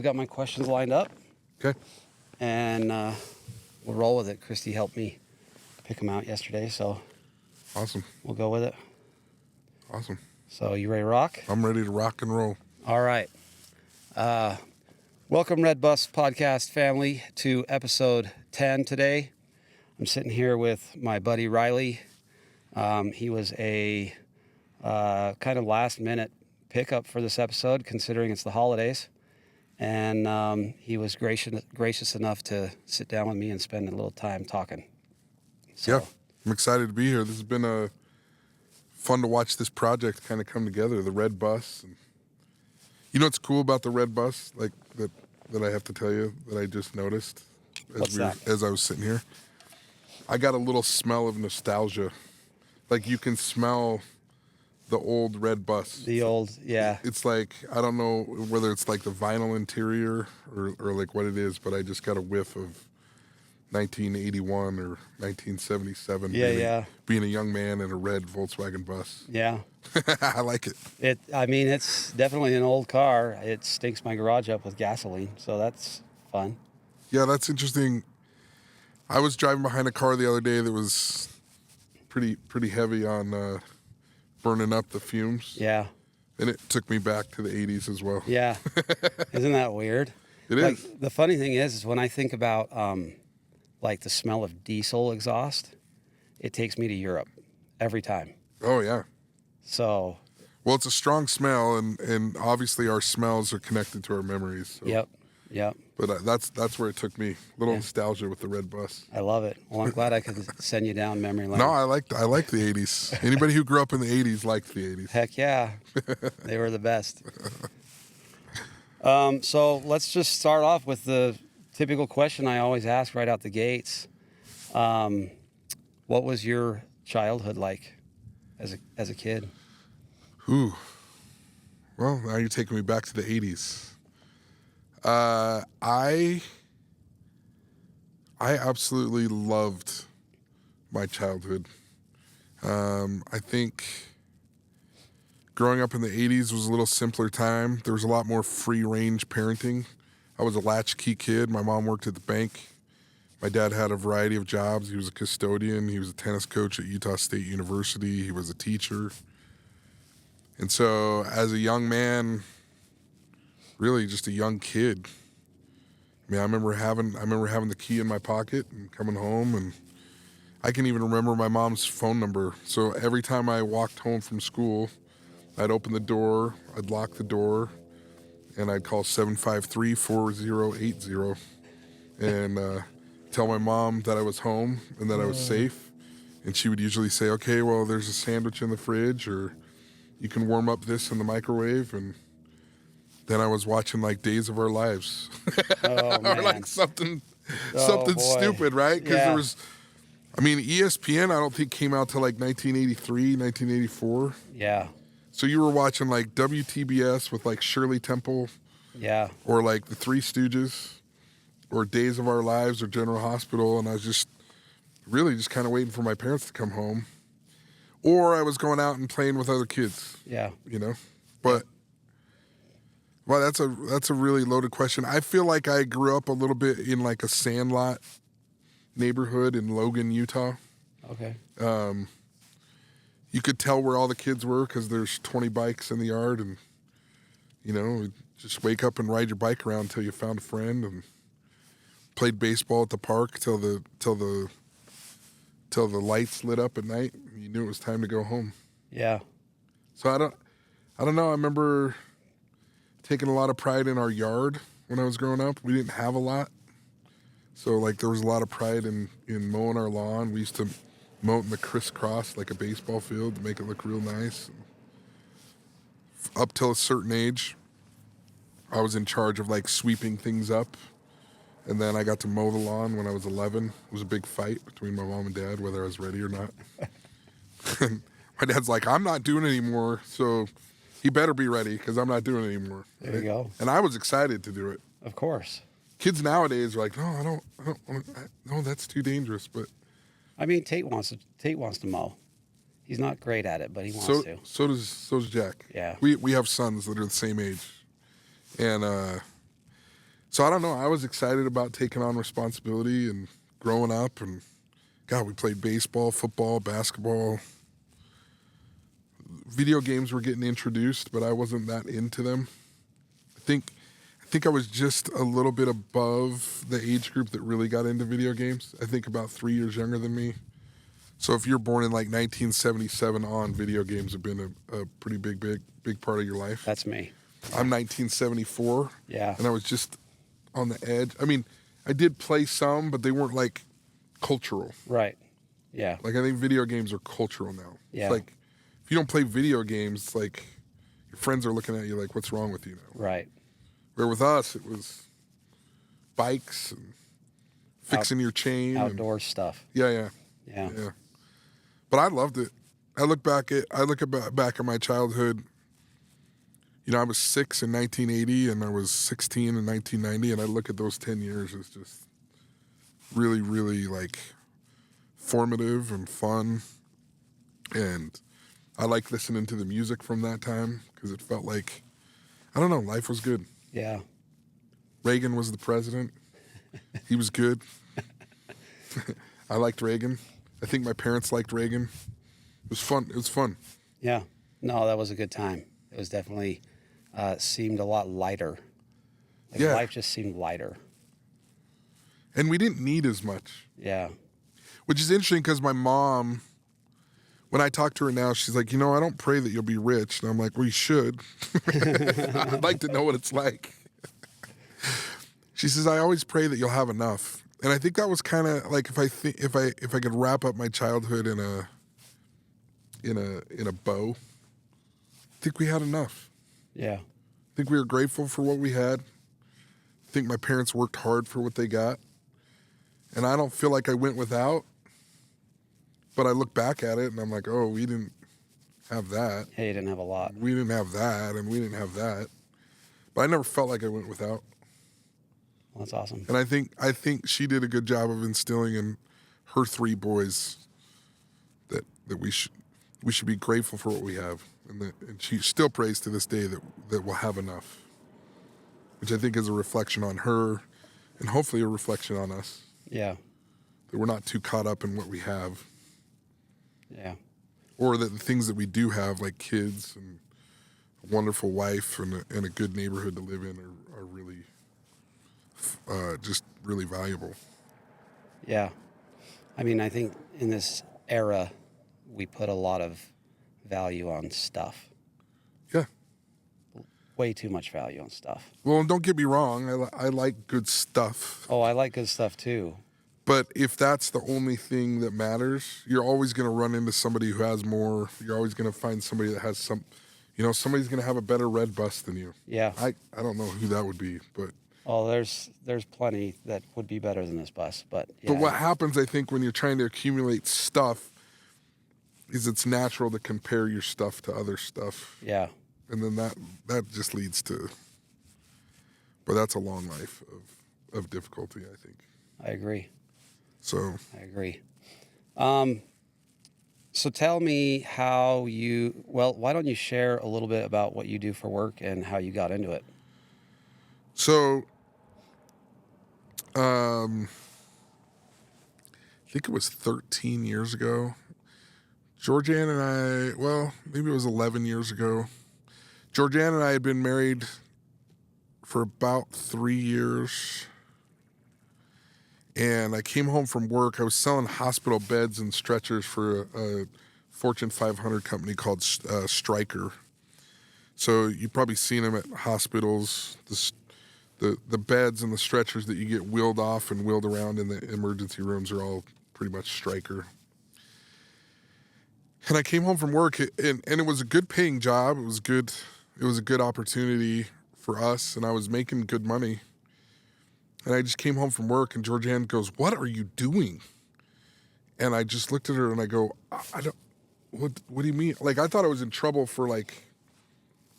got my questions lined up. Okay. And we'll roll with it. Christy helped me pick them out yesterday, so Awesome. we'll go with it. Awesome. So you ready to rock? I'm ready to rock and roll. All right. Welcome, Red Bus Podcast family, to episode 10 today. I'm sitting here with my buddy Riley. He was a kind of last-minute pickup for this episode, considering it's the holidays. And he was gracious enough to sit down with me and spend a little time talking. So, Yeah, I'm excited to be here. This has been fun to watch this project kind of come together, the Red Bus. And you know what's cool about the Red Bus, like that I have to tell you, that I just noticed as I was sitting here? I got a little smell of nostalgia. Like you can smell the old Red Bus. The old, yeah. It's like, I don't know whether it's like the vinyl interior or like what it is, but I just got a whiff of 1981 or 1977. Being a young man in a red Volkswagen bus. Yeah. I like it. It's definitely an old car. It stinks my garage up with gasoline, so that's fun. Yeah, that's interesting. I was driving behind a car the other day that was pretty heavy on burning up the fumes. Yeah. And it took me back to the 80s as well. Yeah. Isn't that weird? It is. The funny thing is when I think about like the smell of diesel exhaust, it takes me to Europe every time. Oh, yeah. So. Well, it's a strong smell, and obviously our smells are connected to our memories. So. Yep. But that's where it took me. A little nostalgia with the Red Bus. I love it. Well, I'm glad I could send you down memory lane. No, I like the 80s. Anybody who grew up in the 80s liked the 80s. Heck yeah. They were the best. So let's just start off with the typical question I always ask right out the gates. What was your childhood like as a kid? Ooh. Well, now you're taking me back to the 80s. I absolutely loved my childhood. I think growing up in the 80s was a little simpler time. There was a lot more free-range parenting. I was a latchkey kid. My mom worked at the bank. My dad had a variety of jobs. He was a custodian. He was a tennis coach at Utah State University. He was a teacher. And so as a young man, really just a young kid, I mean, I remember having the key in my pocket and coming home, and I can even remember my mom's phone number. So every time I walked home from school, I'd open the door, I'd lock the door, and I'd call 753-4080 and tell my mom that I was home and that I was safe. And she would usually say, okay, well, there's a sandwich in the fridge, or you can warm up this in the microwave. And then I was watching like Days of Our Lives. Oh, man. Or like something boy. stupid, right? Because Yeah. there was, I mean, ESPN I don't think came out till like 1983, 1984. Yeah. So you were watching like WTBS with like Shirley Temple. Yeah. Or like the Three Stooges, or Days of Our Lives, or General Hospital, and I was just really just kind of waiting for my parents to come home. Or I was going out and playing with other kids. Yeah. You know? But well, that's a really loaded question. I feel like I grew up a little bit in like a Sandlot neighborhood in Logan, Utah. Okay. You could tell where all the kids were because there's 20 bikes in the yard, and you know, just wake up and ride your bike around until you found a friend, and played baseball at the park till the lights lit up at night. You knew it was time to go home. Yeah. So I don't know. I remember taking a lot of pride in our yard when I was growing up. We didn't have a lot, so like there was a lot of pride in mowing our lawn. We used to mow it in the crisscross like a baseball field to make it look real nice. Up till a certain age, I was in charge of like sweeping things up. And then I got to mow the lawn when I was 11. It was a big fight between my mom and dad, whether I was ready or not. And my dad's like, I'm not doing it anymore, so he better be ready because I'm not doing it anymore. There you go. And I was excited to do it. Of course. Kids nowadays are like, no, I don't no, that's too dangerous. But I mean, Tate wants to mow. He's not great at it, but he wants to. So does Jack. Yeah. We have sons that are the same age. And So I don't know. I was excited about taking on responsibility and growing up, and God, we played baseball, football, basketball. Video games were getting introduced, but I wasn't that into them. I think I was just a little bit above the age group that really got into video games. I think about 3 years younger than me. So if you're born in like 1977 on, video games have been a pretty big part of your life. That's me. I'm 1974. Yeah. And I was just on the edge. I mean, I did play some, but they weren't like cultural. Right. Yeah. Like I think video games are cultural now. Yeah. It's like if you don't play video games, it's like your friends are looking at you like, what's wrong with you now? Right. Where with us, it was bikes and fixing your chain. Outdoor stuff. Yeah. But I loved it. I look back at my childhood. You know, I was 6 in 1980 and I was 16 in 1990, and I look at those 10 years as just really, really like formative and fun. And I like listening to the music from that time because it felt like, I don't know, life was good. Yeah. Reagan was the president. He was good. I liked Reagan. I think my parents liked Reagan. It was fun. It was fun. Yeah. No, that was a good time. It was definitely seemed a lot lighter. Like Yeah. life just seemed lighter. And we didn't need as much. Yeah. Which is interesting because my mom, when I talk to her now, she's like, you know, I don't pray that you'll be rich. And I'm like, well, you should. I'd like to know what it's like. She says, I always pray that you'll have enough. And I think that was kind of like if I could wrap up my childhood in a bow, I think we had enough. Yeah. I think we were grateful for what we had. I think my parents worked hard for what they got. And I don't feel like I went without. But I look back at it and I'm like, oh, we didn't have that. Hey, you didn't have a lot. We didn't have that, and we didn't have that. But I never felt like I went without. Well, that's awesome. And I think she did a good job of instilling in her 3 boys that we should be grateful for what we have, and she still prays to this day that we'll have enough, which I think is a reflection on her, and hopefully a reflection on us. Yeah. That we're not too caught up in what we have. Yeah. Or that the things that we do have, like kids and a wonderful wife and a good neighborhood to live in, are really just really valuable. Yeah. I mean, I think in this era, we put a lot of value on stuff. Yeah. Way too much value on stuff. Well, don't get me wrong. I like good stuff. Oh, I like good stuff too. But if that's the only thing that matters, you're always going to run into somebody who has more. You're always going to find somebody that has somebody's going to have a better red bus than you. Yeah. I don't know who that would be, but. Oh, there's plenty that would be better than this bus, but yeah. But what happens, I think, when you're trying to accumulate stuff is it's natural to compare your stuff to other stuff. Yeah. And then that just leads to, but that's a long life of difficulty, I think. I agree. So. I agree. So tell me how why don't you share a little bit about what you do for work and how you got into it? So, I think it was 13 years ago. Georgianne and I, well, maybe it was 11 years ago. Georgianne and I had been married for about 3 years. And I came home from work. I was selling hospital beds and stretchers for a Fortune 500 company called Stryker. So you've probably seen them at hospitals. The beds and the stretchers that you get wheeled off and wheeled around in the emergency rooms are all pretty much Stryker. And I came home from work, and it was a good paying job. It was good. It was a good opportunity for us, and I was making good money. And I just came home from work, and Georgianne goes, "What are you doing?" And I just looked at her, and I go, "I don't. What do you mean? Like I thought I was in trouble for like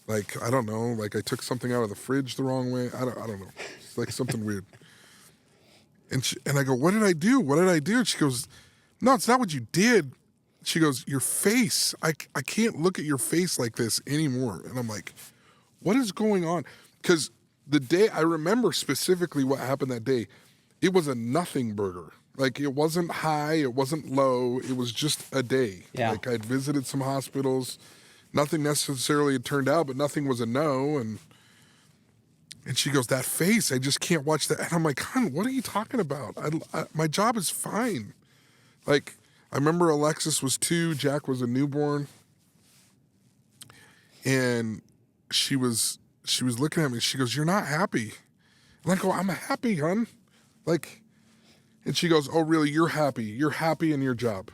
I don't know. Like I took something out of the fridge the wrong way. I don't know. It's like something weird." And I go, "What did I do? What did I do?" And she goes, "No, it's not what you did." She goes, "Your face. I can't look at your face like this anymore." And I'm like, "What is going on?" Because the day, I remember specifically what happened that day. It was a nothing burger. Like, it wasn't high, it wasn't low, it was just a day. Yeah. Like, I'd visited some hospitals. Nothing necessarily had turned out, but nothing was a no. And she goes, that face, I just can't watch that. And I'm like, hon, what are you talking about? My job is fine. Like, I remember Alexis was 2, Jack was a newborn. And she was looking at me. She goes, you're not happy. And I go, I'm happy, hon. Like, and she goes, oh, really? You're happy. You're happy in your job.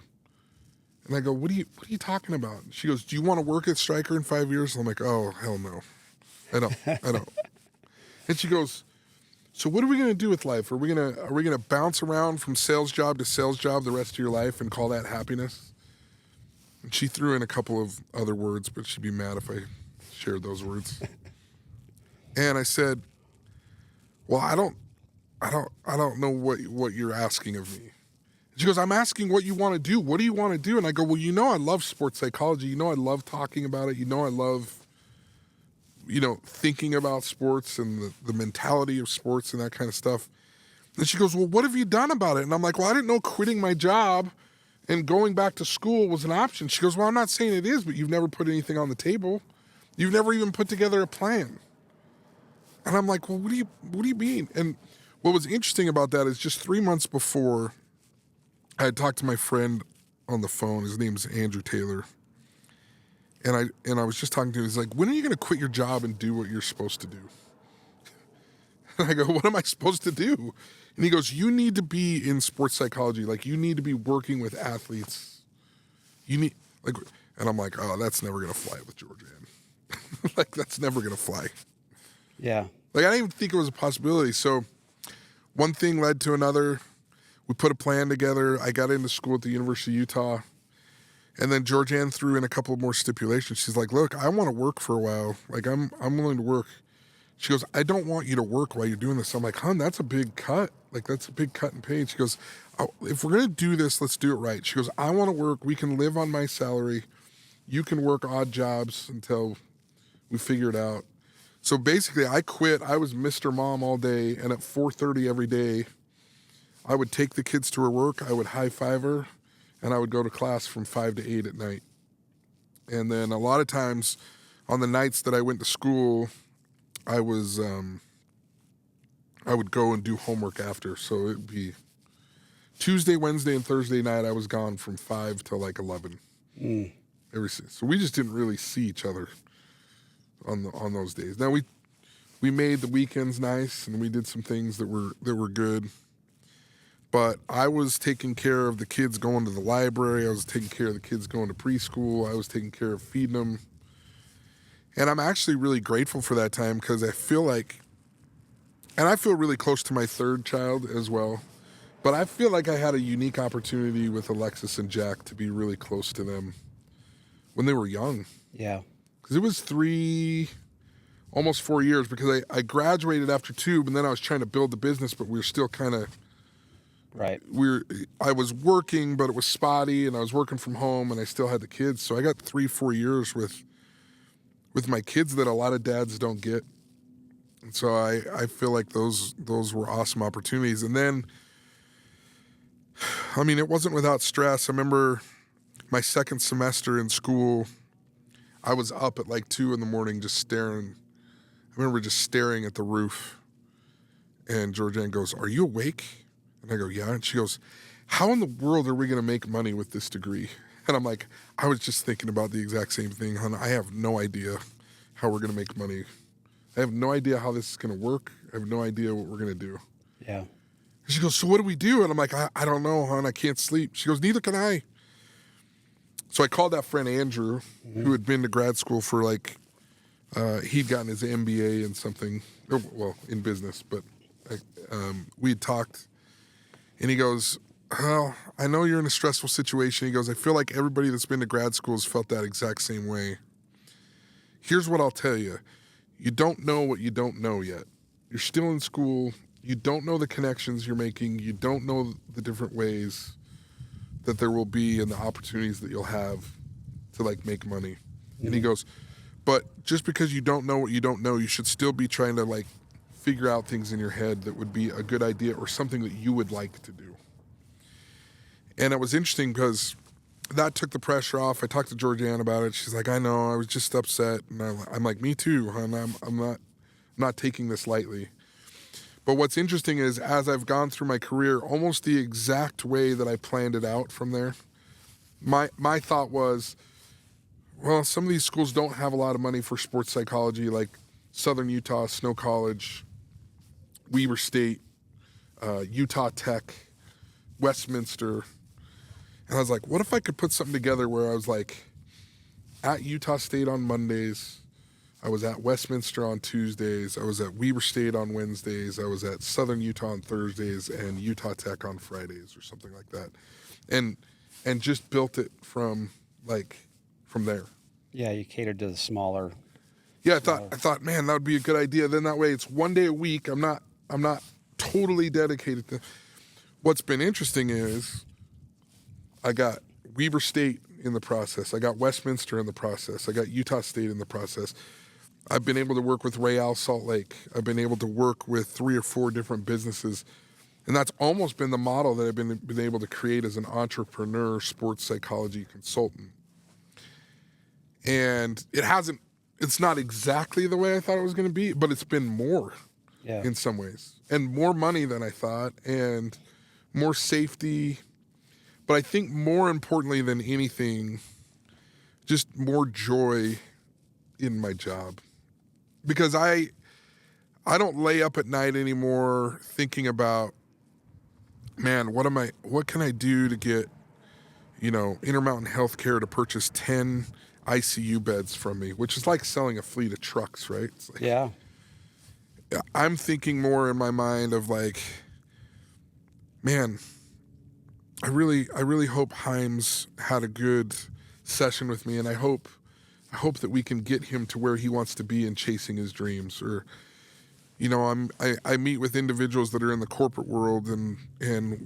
And I go, what are you talking about? She goes, do you want to work at Stryker in 5 years? And I'm like, oh, hell no. I don't. And she goes, so what are we going to do with life? Are we going to bounce around from sales job to sales job the rest of your life and call that happiness? And she threw in a couple of other words, but she'd be mad if I shared those words. And I said, well, I don't know what you're asking of me. She goes, I'm asking what you want to do. What do you want to do? And I go, well, I love sports psychology. I love talking about it. I love, thinking about sports and the mentality of sports and that kind of stuff. And she goes, well, what have you done about it? And I'm like, well, I didn't know quitting my job and going back to school was an option. She goes, well, I'm not saying it is, but you've never put anything on the table. You've never even put together a plan. And I'm like, well, what do you mean? And what was interesting about that is just 3 months before, I had talked to my friend on the phone. His name's Andrew Taylor. And I was just talking to him. He's like, when are you going to quit your job and do what you're supposed to do? And I go, what am I supposed to do? And he goes, you need to be in sports psychology. Like, you need to be working with athletes. And I'm like, oh, that's never going to fly with Georgianne. Like, that's never going to fly. Yeah. Like, I didn't even think it was a possibility. So one thing led to another. We put a plan together. I got into school at the University of Utah. And then Georgianne threw in a couple more stipulations. She's like, look, I want to work for a while. Like, I'm willing to work. She goes, I don't want you to work while you're doing this. I'm like, hon, that's a big cut. Like, that's a big cut in pay. And she goes, oh, if we're going to do this, let's do it right. She goes, I want to work. We can live on my salary. You can work odd jobs until we figure it out. So basically, I quit. I was Mr. Mom all day. And at 4:30 every day, I would take the kids to her work. I would high-five her. And I would go to class from 5 to 8 at night. And then a lot of times on the nights that I went to school, I would go and do homework after. So it'd be Tuesday, Wednesday, and Thursday night. I was gone from 5 to like 11. So we just didn't really see each other on those days. Now we made the weekends nice, and we did some things that were good. But I was taking care of the kids going to the library. I was taking care of the kids going to preschool. I was taking care of feeding them. And I'm actually really grateful for that time because I feel like, and I feel really close to my third child as well, but I feel like I had a unique opportunity with Alexis and Jack to be really close to them when they were young. Yeah. Because it was almost 4 years, because I graduated after 2, but then I was trying to build the business, but we were still kind of, right. I was working, but it was spotty, and I was working from home, and I still had the kids. So I got 3-4 years with my kids that a lot of dads don't get. And so I feel like those were awesome opportunities. And then, I mean, it wasn't without stress. I remember my second semester in school, I was up at like 2 a.m. just staring. I remember just staring at the roof. And Georgianne goes, "Are you awake?" And I go, "Yeah." And she goes, "How in the world are we going to make money with this degree?" And I'm like, I was just thinking about the exact same thing, hon. I have no idea how we're going to make money. I have no idea how this is going to work. I have no idea what we're going to do. Yeah. And she goes, "So what do we do?" And I'm like, I don't know, hon. I can't sleep. She goes, "Neither can I." So I called that friend Andrew, who had been to grad school for like, he'd gotten his MBA in something, well, in business, but we had talked. And he goes, "Oh, I know you're in a stressful situation." He goes, "I feel like everybody that's been to grad school has felt that exact same way. Here's what I'll tell you. You don't know what you don't know yet. You're still in school. You don't know the connections you're making. You don't know the different ways that there will be and the opportunities that you'll have to like make money." Mm-hmm. And he goes, "But just because you don't know what you don't know, you should still be trying to like figure out things in your head that would be a good idea or something that you would like to do. And it was interesting because that took the pressure off. I talked to Georgianne about it. She's like, I know, I was just upset. And I'm like, me too, hon. I'm not taking this lightly. But what's interesting is as I've gone through my career, almost the exact way that I planned it out from there, my thought was, well, some of these schools don't have a lot of money for sports psychology, like Southern Utah, Snow College, Weber State, Utah Tech, Westminster. And I was like, what if I could put something together where I was like at Utah State on Mondays, I was at Westminster on Tuesdays, I was at Weber State on Wednesdays, I was at Southern Utah on Thursdays, and Utah Tech on Fridays or something like that. And just built it from there. Yeah, you catered to the smaller. Yeah, I thought, man, that would be a good idea. Then that way it's one day a week. I'm not totally dedicated to. What's been interesting is I got Weber State in the process. I got Westminster in the process. I got Utah State in the process. I've been able to work with Real Salt Lake. I've been able to work with 3 or 4 different businesses. And that's almost been the model that I've been able to create as an entrepreneur sports psychology consultant. And it's not exactly the way I thought it was going to be, but it's been more in some ways. And more money than I thought, and more safety. But I think more importantly than anything, just more joy in my job. Because I don't lay up at night anymore thinking about, man, what can I do to get, Intermountain Healthcare to purchase 10 ICU beds from me, which is like selling a fleet of trucks, right? It's like, Yeah. I'm thinking more in my mind of like, man, I really hope Himes had a good session with me, and I hope that we can get him to where he wants to be in chasing his dreams. Or, I meet with individuals that are in the corporate world, and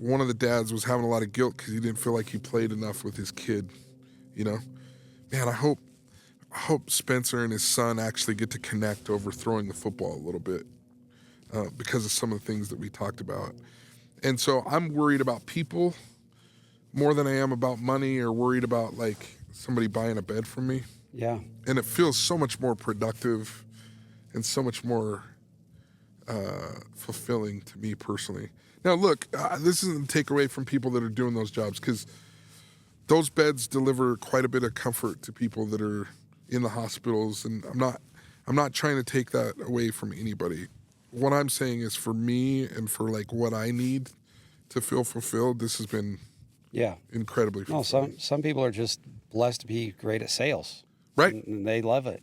one of the dads was having a lot of guilt because he didn't feel like he played enough with his kid. Man, I hope Spencer and his son actually get to connect over throwing the football a little bit because of some of the things that we talked about. And so I'm worried about people more than I am about money, or worried about like somebody buying a bed from me. Yeah. And it feels so much more productive and so much more fulfilling to me personally. Now, look, this isn't a take away from people that are doing those jobs, because those beds deliver quite a bit of comfort to people that are in the hospitals, and I'm not trying to take that away from anybody. What I'm saying is, for me and for like what I need to feel fulfilled, this has been incredibly fulfilling. No, some people are just blessed to be great at sales. Right. And they love it,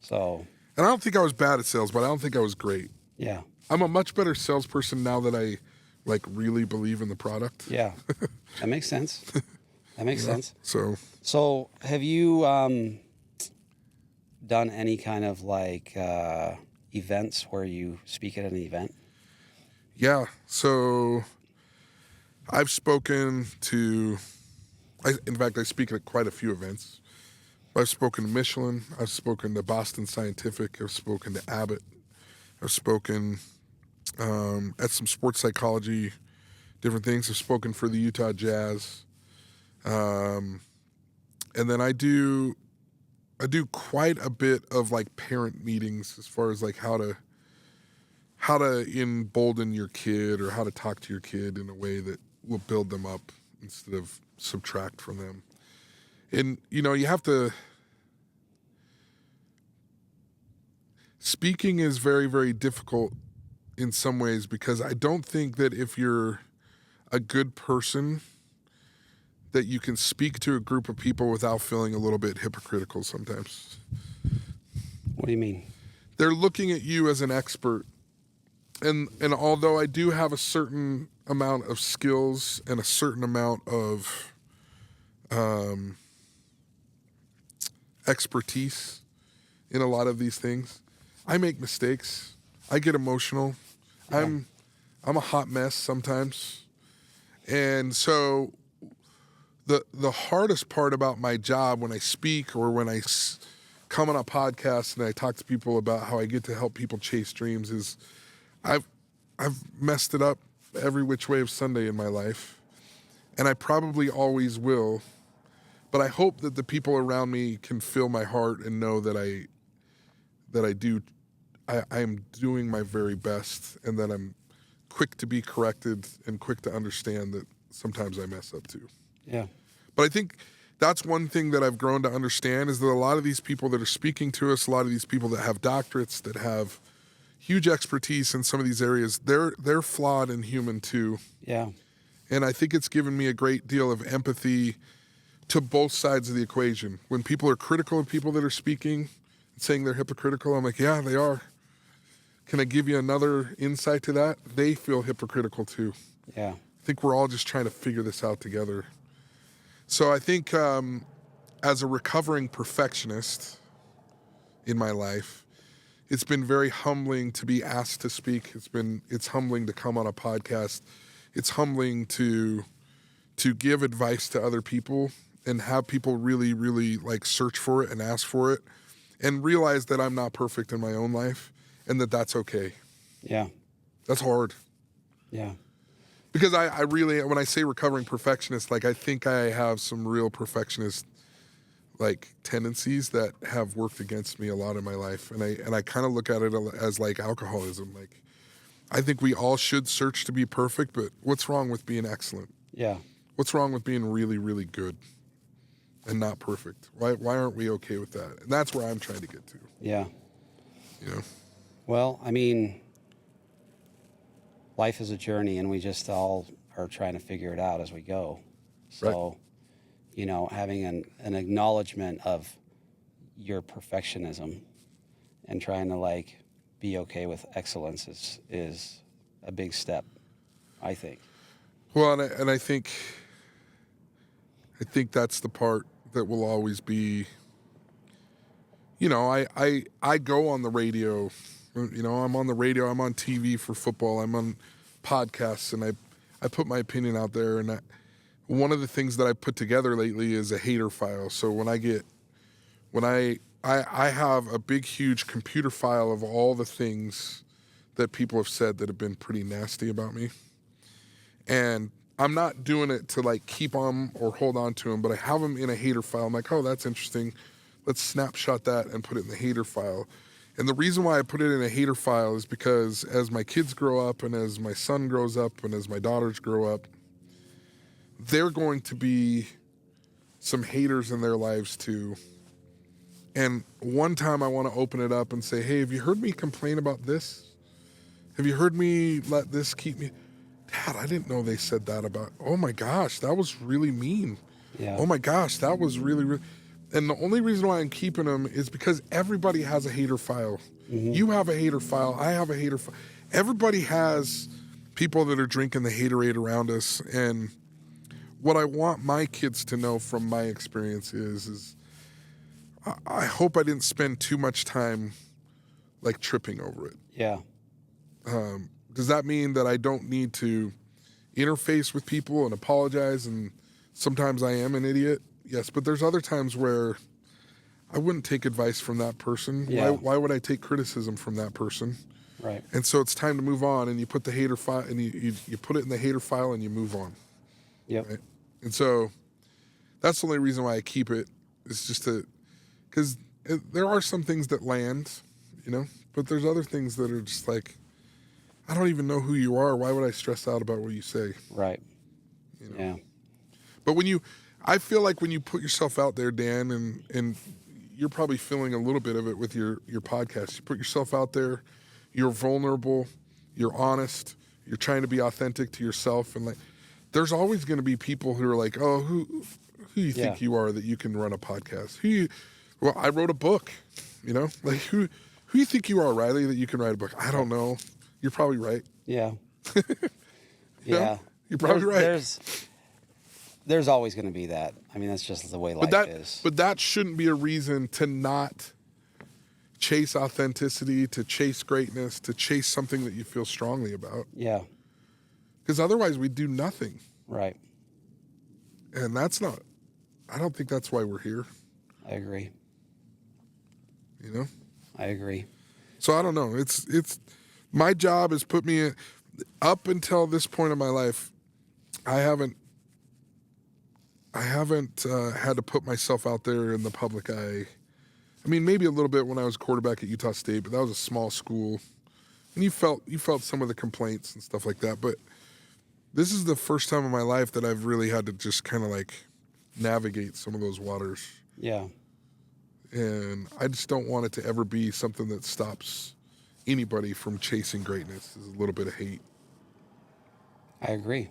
So. And I don't think I was bad at sales, but I don't think I was great. Yeah. I'm a much better salesperson now that I like really believe in the product. Yeah. That makes sense. That makes sense. So have you done any kind of like events where you speak at an event? Yeah. So I've spoken to, in fact, I speak at quite a few events. I've spoken to Michelin. I've spoken to Boston Scientific. I've spoken to Abbott. I've spoken at some sports psychology, different things. I've spoken for the Utah Jazz. And then I do quite a bit of like parent meetings as far as like how to embolden your kid, or how to talk to your kid in a way that will build them up instead of subtract from them. And, you have to, speaking is very, very difficult in some ways, because I don't think that if you're a good person that you can speak to a group of people without feeling a little bit hypocritical sometimes. What do you mean? They're looking at you as an expert. And although I do have a certain amount of skills and a certain amount of expertise in a lot of these things, I make mistakes. I get emotional. Yeah. I'm a hot mess sometimes. And so the hardest part about my job when I speak, or when come on a podcast and I talk to people about how I get to help people chase dreams is I've messed it up every which way of Sunday in my life, and I probably always will. But I hope that the people around me can feel my heart and know that I am doing my very best, and that I'm quick to be corrected and quick to understand that sometimes I mess up too. Yeah. But I think that's one thing that I've grown to understand is that a lot of these people that are speaking to us, a lot of these people that have doctorates, that have huge expertise in some of these areas, they're flawed and human too. Yeah. And I think it's given me a great deal of empathy to both sides of the equation. When people are critical of people that are speaking and saying they're hypocritical, I'm like, yeah, they are. Can I give you another insight to that? They feel hypocritical too. Yeah. I think we're all just trying to figure this out together. So I think as a recovering perfectionist in my life, it's been very humbling to be asked to speak. It's humbling to come on a podcast. It's humbling to give advice to other people and have people really, really like search for it and ask for it and realize that I'm not perfect in my own life and that that's okay. Yeah. That's hard. Yeah. Because I really, when I say recovering perfectionist, like I think I have some real perfectionist like tendencies that have worked against me a lot in my life. And I kind of look at it as like alcoholism. Like I think we all should search to be perfect, but what's wrong with being excellent? Yeah. What's wrong with being really, really good and not perfect? Why aren't we okay with that? And that's where I'm trying to get to. Yeah. You know? Well, I mean, life is a journey, and we just all are trying to figure it out as we go. So, Right. you know, having an acknowledgement of your perfectionism and trying to like be okay with excellence is a big step, I think. Well, and I think that's the part that will always be, you know, I go on the radio, you know, I'm on the radio, I'm on TV for football, I'm on podcasts, and I put my opinion out there. And one of the things that I put together lately is a hater file. So when I have a big, huge computer file of all the things that people have said that have been pretty nasty about me. And I'm not doing it to like keep them or hold on to them, but I have them in a hater file. I'm like, oh, that's interesting. Let's snapshot that and put it in the hater file. And the reason why I put it in a hater file is because as my kids grow up and as my son grows up and as my daughters grow up, they're going to be some haters in their lives too. And one time I want to open it up and say, hey, have you heard me complain about this? Have you heard me let this keep me? Dad, I didn't know they said that about, oh my gosh, that was really mean. Yeah. Oh my gosh, that was really, really. And the only reason why I'm keeping them is because everybody has a hater file. Mm-hmm. You have a hater file. I have a hater file. Everybody has people that are drinking the haterade around us. And what I want my kids to know from my experience is I hope I didn't spend too much time like tripping over it. Yeah. Does that mean that I don't need to interface with people and apologize? And sometimes I am an idiot. Yes, but there's other times where I wouldn't take advice from that person. Yeah. Why would I take criticism from that person? Right. And so it's time to move on, and you put the hater file, and you put it in the hater file, and you move on. Yep. Right? And so that's the only reason why I keep it, is just because there are some things that land, you know, but there's other things that are just like, I don't even know who you are. Why would I stress out about what you say? Right. You know? Yeah. But I feel like when you put yourself out there, Dan, and you're probably feeling a little bit of it with your podcast. You put yourself out there, you're vulnerable, you're honest, you're trying to be authentic to yourself, and like, there's always going to be people who are like, oh, who do you think you are that you can run a podcast? Well, I wrote a book, you know, like who you think you are, Riley, that you can write a book? I don't know. You're probably right. Yeah. You know? You're probably right. There's always going to be that. I mean, that's just the way life is. But that shouldn't be a reason to not chase authenticity, to chase greatness, to chase something that you feel strongly about. Yeah. Because otherwise we do nothing. Right. And I don't think that's why we're here. I agree. you know? I agree. So I don't know. It's my job has put me in, up until this point in my life, I haven't had to put myself out there in the public eye. I mean, maybe a little bit when I was a quarterback at Utah State, but that was a small school. And you felt some of the complaints and stuff like that, but this is the first time in my life that I've really had to just kind of like navigate some of those waters. Yeah. And I just don't want it to ever be something that stops anybody from chasing greatness. Is a little bit of hate. I agree.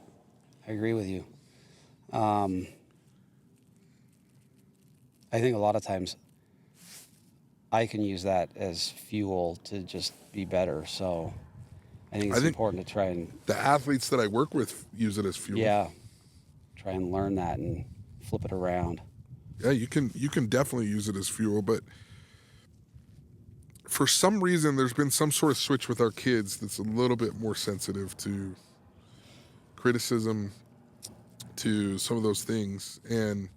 I agree with you. I think a lot of times I can use that as fuel to just be better. So I think it's important to try and... The athletes that I work with use it as fuel. Yeah. Try and learn that and flip it around. Yeah, you can definitely use it as fuel, but for some reason there's been some sort of switch with our kids that's a little bit more sensitive to criticism, to some of those things. And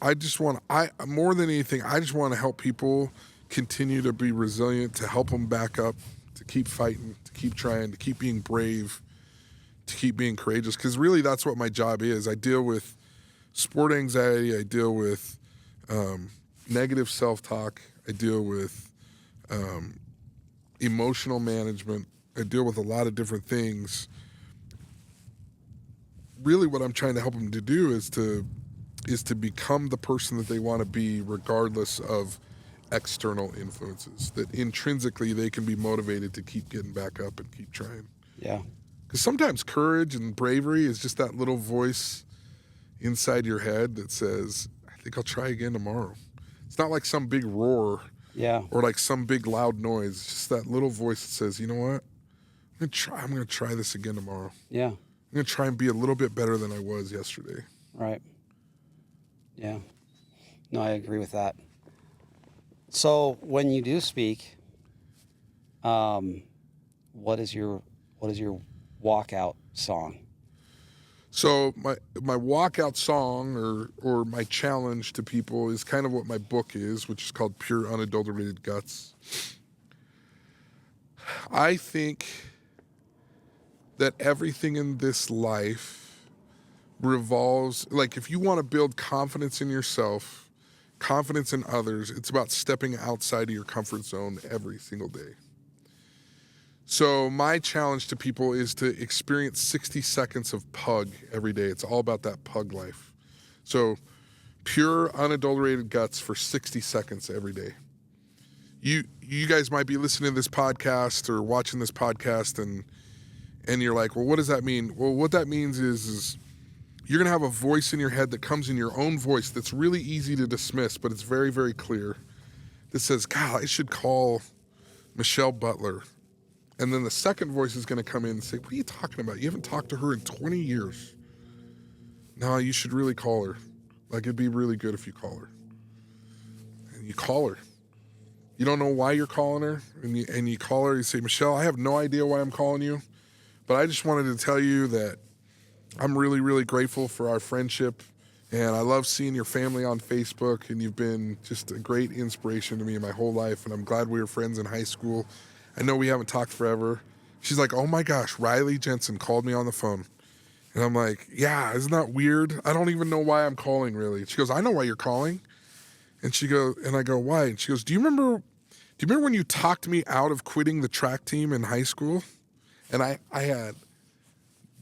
I just want, more than anything, I just want to help people continue to be resilient, to help them back up, to keep fighting, to keep trying, to keep being brave, to keep being courageous. Because really that's what my job is. I deal with sport anxiety. I deal with negative self-talk. I deal with emotional management. I deal with a lot of different things. Really what I'm trying to help them to do is to become the person that they want to be, regardless of external influences, that intrinsically they can be motivated to keep getting back up and keep trying. Yeah. Because sometimes courage and bravery is just that little voice inside your head that says, I think I'll try again tomorrow. It's not like some big roar. Yeah. Or like some big loud noise. It's just that little voice that says, you know what? I'm gonna try this again tomorrow. Yeah. I'm gonna try and be a little bit better than I was yesterday. Right. Yeah. No, I agree with that. So when you do speak, what is your walkout song? So my walkout song or my challenge to people is kind of what my book is, which is called Pure Unadulterated Guts. I think that everything in this life revolves, like if you want to build confidence in yourself, confidence in others, it's about stepping outside of your comfort zone every single day. So my challenge to people is to experience 60 seconds of pug every day. It's all about that pug life. So pure, unadulterated guts for 60 seconds every day. You guys might be listening to this podcast or watching this podcast and you're like, well, what does that mean? Well, what that means is you're going to have a voice in your head that comes in your own voice that's really easy to dismiss, but it's very, very clear. That says, God, I should call Michelle Butler. And then the second voice is going to come in and say, what are you talking about? You haven't talked to her in 20 years. No, you should really call her. Like, it'd be really good if you call her. And you call her. You don't know why you're calling her. And you call her, you say, Michelle, I have no idea why I'm calling you. But I just wanted to tell you that I'm really, really grateful for our friendship. And I love seeing your family on Facebook. And you've been just a great inspiration to me my whole life. And I'm glad we were friends in high school. I know we haven't talked forever. She's like, oh my gosh, Riley Jensen called me on the phone. And I'm like, yeah, isn't that weird? I don't even know why I'm calling, really. She goes, I know why you're calling. And I go, why? And she goes, do you remember when you talked me out of quitting the track team in high school? And I had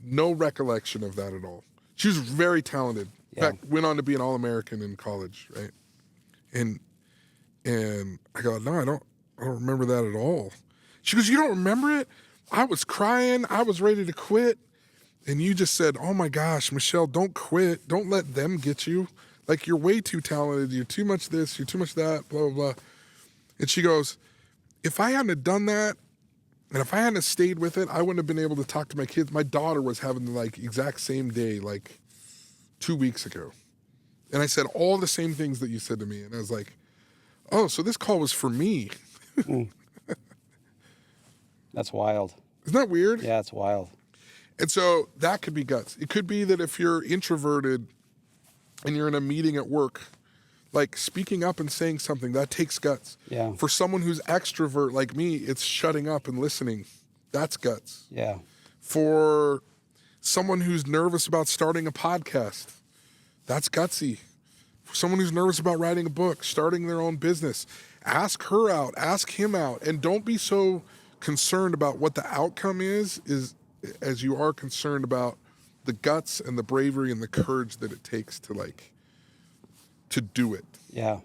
no recollection of that at all. She was very talented. Yeah. In fact, went on to be an All-American in college, right? And I go, no, I don't remember that at all. She goes, you don't remember it? I was crying. I was ready to quit. And you just said, oh my gosh, Michelle, don't quit. Don't let them get you. Like, you're way too talented. You're too much this. You're too much that, blah, blah, blah. And she goes, if I hadn't have done that, and if I hadn't have stayed with it, I wouldn't have been able to talk to my kids. My daughter was having the like exact same day, like 2 weeks ago. And I said all the same things that you said to me. And I was like, oh, so this call was for me. That's wild. Isn't that weird? Yeah, it's wild. And so that could be guts. It could be that if you're introverted and you're in a meeting at work Like speaking up and saying something, that takes guts. Yeah. For someone who's extrovert like me, it's shutting up and listening. That's guts. Yeah. For someone who's nervous about starting a podcast, that's gutsy. For someone who's nervous about writing a book, starting their own business, ask her out, ask him out, and don't be so concerned about what the outcome is as you are concerned about the guts and the bravery and the courage that it takes to do it. Yeah.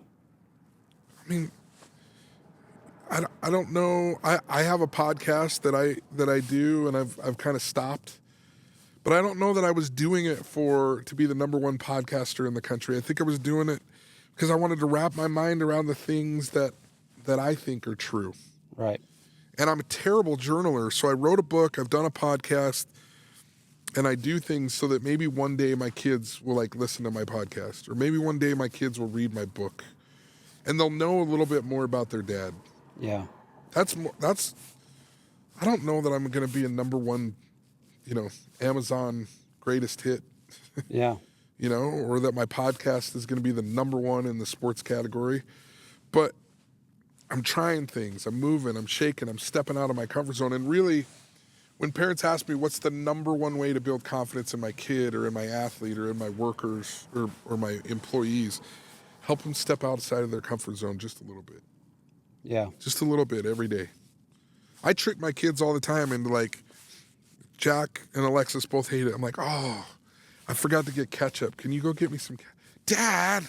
I mean, I don't know. I have a podcast that I do, and I've kind of stopped, but I don't know that I was doing it to be the number one podcaster in the country. I think I was doing it because I wanted to wrap my mind around the things that I think are true. Right. And I'm a terrible journaler, so I wrote a book. I've done a podcast, and I do things so that maybe one day my kids will listen to my podcast, or maybe one day my kids will read my book, and they'll know a little bit more about their dad. Yeah. That's I don't know that I'm going to be a number one, Amazon greatest hit, Yeah. Or that my podcast is going to be the number one in the sports category. But I'm trying things. I'm moving. I'm shaking. I'm stepping out of my comfort zone. And really, when parents ask me what's the number one way to build confidence in my kid or in my athlete or in my workers or my employees, help them step outside of their comfort zone just a little bit. Yeah. Just a little bit every day. I trick my kids all the time into Jack and Alexis both hate it. I'm like, oh, I forgot to get ketchup. Can you go get me some Dad?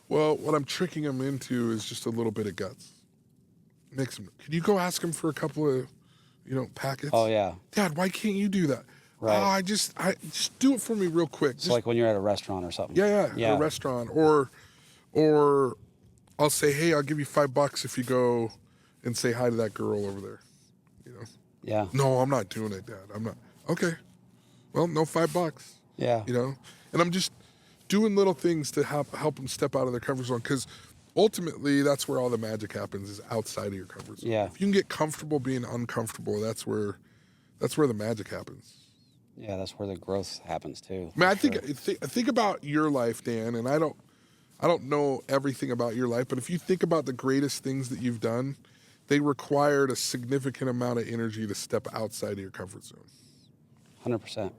Well, what I'm tricking them into is just a little bit of guts. Can you go ask them for a couple of, packets? Oh, yeah. Dad, why can't you do that? Right. Oh, I just do it for me real quick. So when you're at a restaurant or something. Yeah. At a restaurant. Or I'll say, hey, I'll give you $5 if you go and say hi to that girl over there. Yeah. No, I'm not doing it, Dad. I'm not. Okay. Well, no $5. Yeah. And I'm just doing little things to help them step out of their comfort zone, because ultimately that's where all the magic happens, is outside of your comfort zone. Yeah. If you can get comfortable being uncomfortable, that's where the magic happens. Yeah, that's where the growth happens too. I mean, I sure. think about your life, Dan, and I don't know everything about your life, but if you think about the greatest things that you've done, they required a significant amount of energy to step outside of your comfort zone. 100%.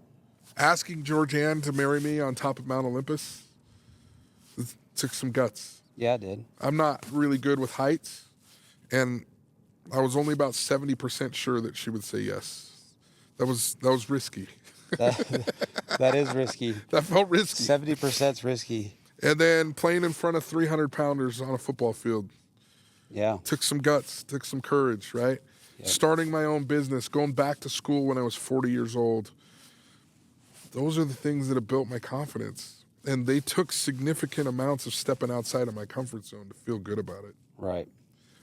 Asking Georgianne to marry me on top of Mount Olympus, it took some guts. Yeah, it did. I'm not really good with heights, and I was only about 70% sure that she would say yes. That was risky. That is risky. That felt risky. 70%'s risky. And then playing in front of 300-pounders on a football field. Yeah. Took some guts, took some courage, right? Yep. Starting my own business, going back to school when I was 40 years old. Those are the things that have built my confidence. And they took significant amounts of stepping outside of my comfort zone to feel good about it. Right.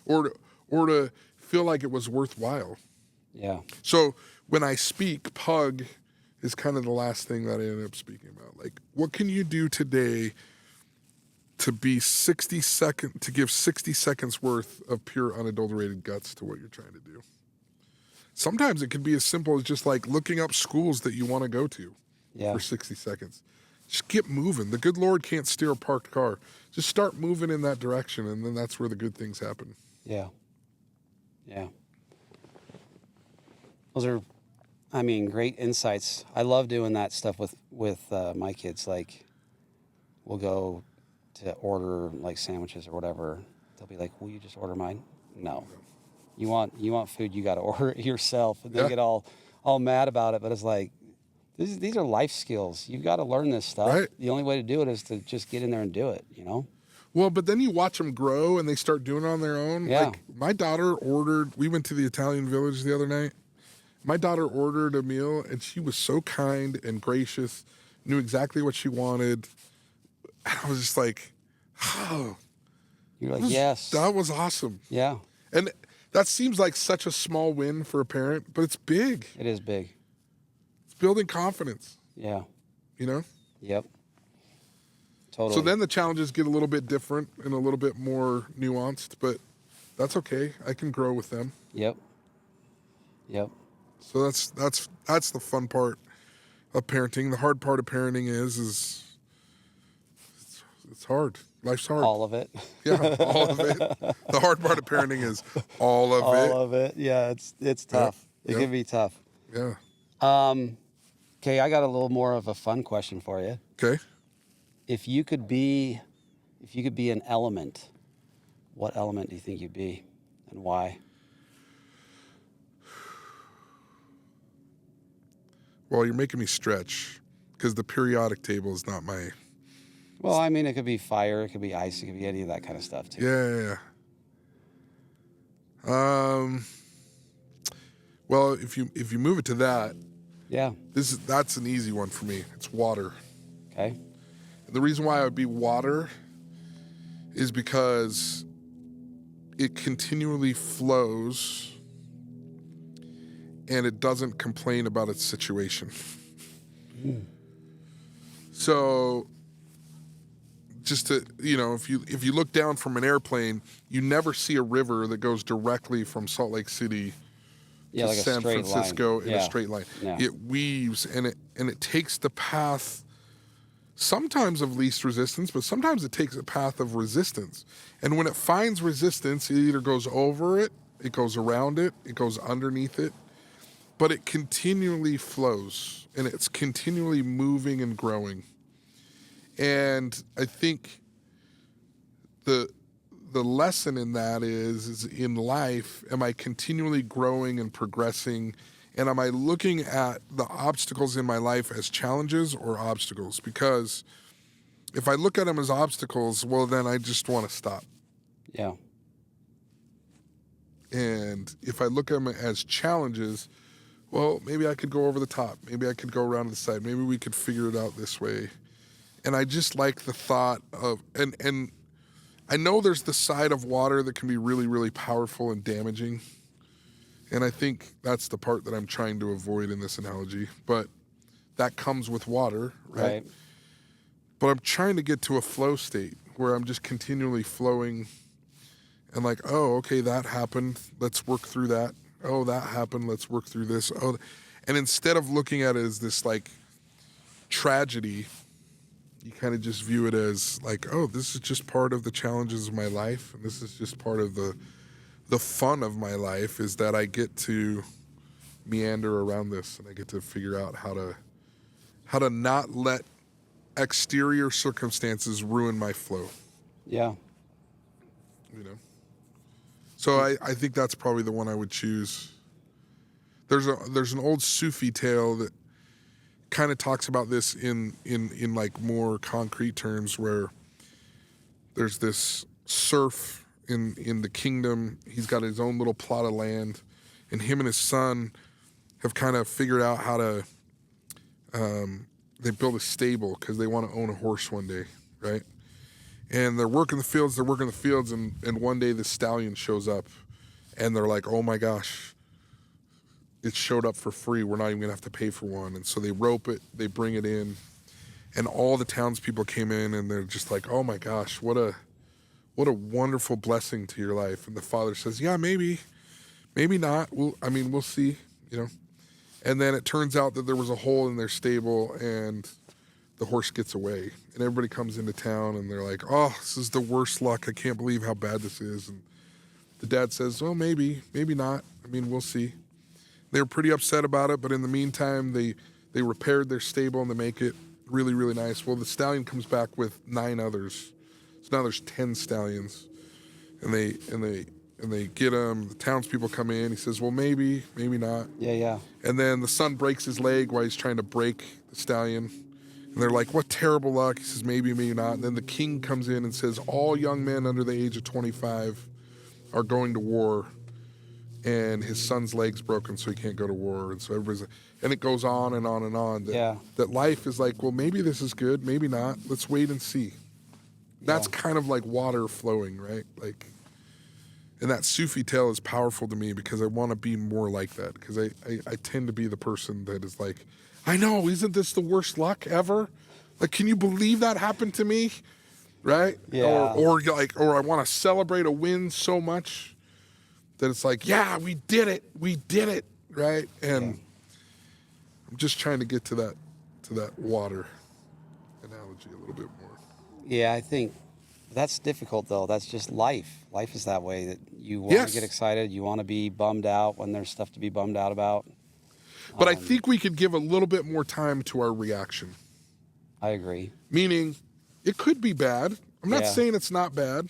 Or to feel like it was worthwhile. Yeah. So when I speak, pug is kind of the last thing that I end up speaking about. What can you do today to give 60 seconds worth of pure unadulterated guts to what you're trying to do? Sometimes it can be as simple as just looking up schools that you want to go to for 60 seconds. Just get moving. The good Lord can't steer a parked car. Just start moving in that direction, and then that's where the good things happen. Yeah. Yeah. Those are, great insights. I love doing that stuff with my kids. We'll go to order sandwiches or whatever. They'll be like, "Will you just order mine?" No. You want food, you got to order it yourself. And they get all mad about it, but it's these are life skills. You've got to learn this stuff. Right. The only way to do it is to just get in there and do it, Well, but then you watch them grow and they start doing it on their own. Yeah. My daughter we went to the Italian Village the other night. My daughter ordered a meal, and she was so kind and gracious, knew exactly what she wanted. And I was just like, oh. You're like, yes. That was awesome. Yeah. And that seems like such a small win for a parent, but it's big. It is big. It's building confidence. Yeah. Yep. Totally. So then the challenges get a little bit different and a little bit more nuanced, but that's okay. I can grow with them. Yep. So that's the fun part of parenting. The hard part of parenting is It's hard. Life's hard. All of it. Yeah, all of it. The hard part of parenting is all of it. All of it. Yeah, it's tough. It Yep. can be tough. Yeah. Okay, I got a little more of a fun question for you. Okay. If you could be an element, what element do you think you'd be, and why? Well, you're making me stretch because the periodic table is not my. Well, I mean, it could be fire, it could be ice, it could be any of that kind of stuff too. Yeah. Well, if you move it to that, Yeah. that's an easy one for me. It's water. Okay. And the reason why I would be water is because it continually flows and it doesn't complain about its situation. So just to, if you look down from an airplane, you never see a river that goes directly from Salt Lake City to Like a San straight Francisco line. in a straight line. Yeah. It weaves and it takes the path sometimes of least resistance, but sometimes it takes a path of resistance. And when it finds resistance, it either goes over it, it goes around it, it goes underneath it, but it continually flows and it's continually moving and growing. And I think the lesson in that is in life, am I continually growing and progressing? And am I looking at the obstacles in my life as challenges or obstacles? Because if I look at them as obstacles, well, then I just want to stop. Yeah. And if I look at them as challenges, well, maybe I could go over the top. Maybe I could go around to the side. Maybe we could figure it out this way. And I just like the thought of, and I know there's the side of water that can be really, really powerful and damaging. And I think that's the part that I'm trying to avoid in this analogy. But that comes with water, right? But I'm trying to get to a flow state where I'm just continually flowing and like, oh, okay, that happened. Let's work through that. Oh, that happened. Let's work through this. Oh, and instead of looking at it as this like tragedy, you kind of just view it as like, oh, this is just part of the challenges of my life. And this is just part of the fun of my life is that I get to meander around this and I get to figure out how to not let exterior circumstances ruin my flow. Yeah. So I think that's probably the one I would choose. There's an old Sufi tale that kind of talks about this in like more concrete terms, where there's this serf in the kingdom. He's got his own little plot of land, and him and his son have kind of figured out how to they build a stable because they want to own a horse one day, right? And they're working the fields, and one day the stallion shows up, and they're like, oh my gosh, it showed up for free. We're not even going to have to pay for one. And so they rope it, they bring it in, and all the townspeople came in, and they're just like, oh my gosh, what a wonderful blessing to your life. And the father says, yeah, maybe not. We'll see, And then it turns out that there was a hole in their stable, and the horse gets away. And everybody comes into town, and they're like, oh, this is the worst luck. I can't believe how bad this is. And the dad says, well, maybe not. We'll see. They were pretty upset about it, but in the meantime, they repaired their stable, and they make it really, really nice. Well, the stallion comes back with 9 others. So now there's 10 stallions. And they get him. The townspeople come in. He says, well, maybe not. Yeah. And then the son breaks his leg while he's trying to break the stallion. And they're like, what terrible luck. He says, maybe not. And then the king comes in and says, all young men under the age of 25 are going to war. And his son's leg's broken, so he can't go to war. And so and it goes on and on and on. That life is like, well, maybe this is good, maybe not. Let's wait and see. That's kind of like water flowing, right? Like, and that Sufi tale is powerful to me because I want to be more like that. Because I tend to be the person that is like, I know, isn't this the worst luck ever? Like, can you believe that happened to me? Right? Yeah. Or I want to celebrate a win so much that it's like, yeah, we did it, right? And I'm just trying to get to that water analogy a little bit more. Yeah, I think that's difficult though. That's just life. Life is that way. That you want to get Yes. excited, you want to be bummed out when there's stuff to be bummed out about. But I think we could give a little bit more time to our reaction. I agree. Meaning, it could be bad. I'm not Yeah. saying it's not bad,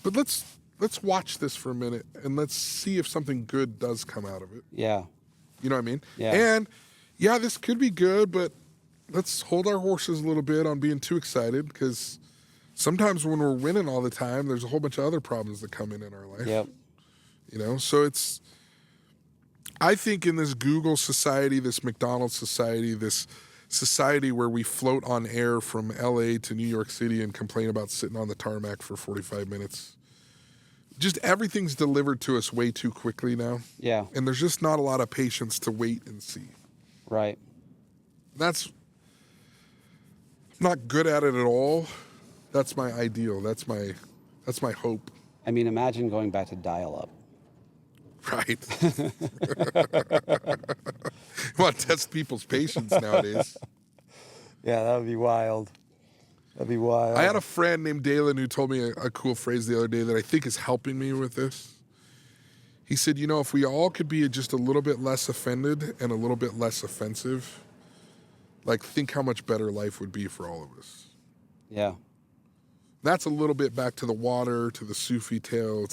but let's watch this for a minute and let's see if something good does come out of it. Yeah. You know what I mean? Yeah. And yeah, this could be good, but let's hold our horses a little bit on being too excited, because sometimes when we're winning all the time, there's a whole bunch of other problems that come in our life. Yep. You know, so I think in this Google society, this McDonald's society, this society where we float on air from LA to New York City and complain about sitting on the tarmac for 45 minutes. Just everything's delivered to us way too quickly now. Yeah. And there's just not a lot of patience to wait and see. Right. I'm not good at it at all. That's my ideal. That's my hope. I mean, imagine going back to dial-up. Right. Want to test people's patience nowadays. Yeah, that would be wild. That'd be wild. I had a friend named Dalen who told me a cool phrase the other day that I think is helping me with this. He said, you know, if we all could be just a little bit less offended and a little bit less offensive, like, think how much better life would be for all of us. Yeah. That's a little bit back to the water, to the Sufi tale,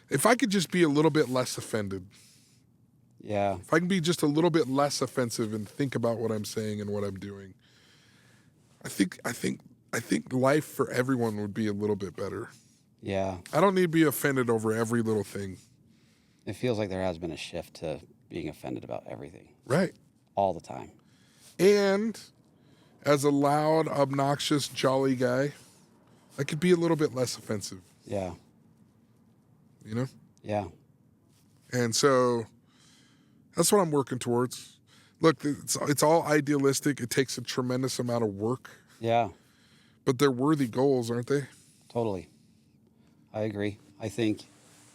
if I could just be a little bit less offended. Yeah. If I can be just a little bit less offensive and think about what I'm saying and what I'm doing, I think life for everyone would be a little bit better. Yeah. I don't need to be offended over every little thing. It feels like there has been a shift to being offended about everything. Right. All the time. And as a loud, obnoxious, jolly guy, I could be a little bit less offensive. Yeah. You know? Yeah. And so that's what I'm working towards. Look, it's all idealistic. It takes a tremendous amount of work. Yeah. But they're worthy goals, aren't they? Totally. I agree. I think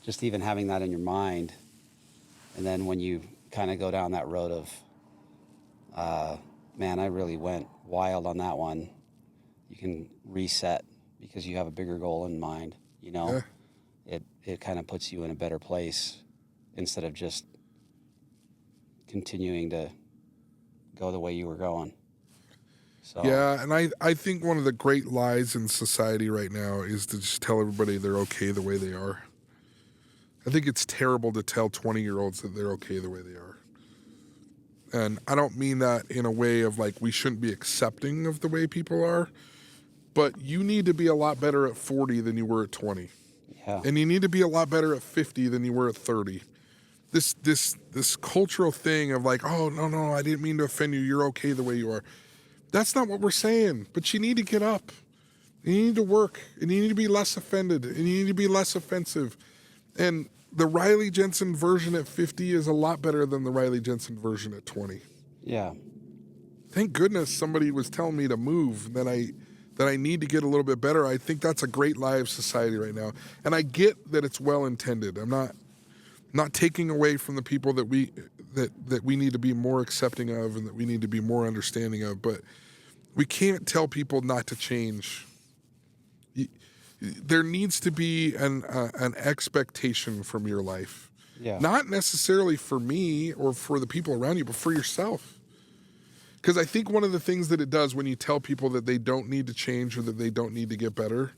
just even having that in your mind, and then when you kind of go down that road of, man, I really went wild on that one, you can reset because you have a bigger goal in mind, you know? Yeah. It kind of puts you in a better place instead of just continuing to go the way you were going. So Yeah, and I think one of the great lies in society right now is to just tell everybody they're okay the way they are. I think it's terrible to tell 20-year-olds that they're okay the way they are. And I don't mean that in a way of like we shouldn't be accepting of the way people are, but you need to be a lot better at 40 than you were at 20. yeah. And you need to be a lot better at 50 than you were at 30. This cultural thing of like, oh, no, I didn't mean to offend you. You're okay the way you are. That's not what we're saying. But you need to get up. You need to work. And you need to be less offended. And you need to be less offensive. And the Riley Jensen version at 50 is a lot better than the Riley Jensen version at 20. Yeah. Thank goodness somebody was telling me to move, that I need to get a little bit better. I think that's a great lie of society right now. And I get that it's well intended. I'm not taking away from the people that we need to be more accepting of and that we need to be more understanding of, but we can't tell people not to change. There needs to be an expectation from your life. Yeah. Not necessarily for me or for the people around you, but for yourself. Because I think one of the things that it does when you tell people that they don't need to change or that they don't need to get better